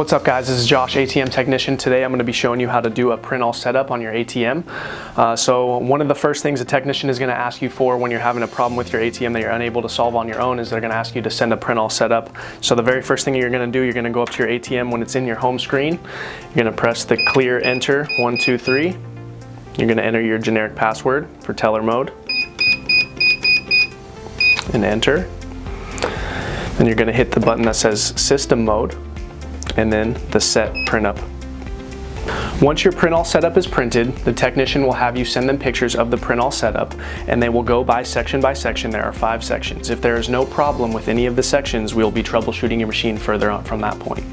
What's up guys, this is Josh, ATM technician. Today I'm going to be showing you how to do a print all setup on your ATM. So one of the first things a technician is going to ask you for when you're having a problem with your ATM that you're unable to solve on your own is they're going to ask you to send a print all setup. So the very first thing you're going to do, you're going to go up to your ATM when it's in your home screen. You're going to press the clear enter 1 2 3. You're going to enter your generic password for teller mode and enter. Then you're going to hit the button that says system mode and then the set print up. Once your print all setup is printed, the technician will have you send them pictures of the print all setup and they will go by section. There are 5 sections. If there is no problem with any of the sections, we'll be troubleshooting your machine further on from that point.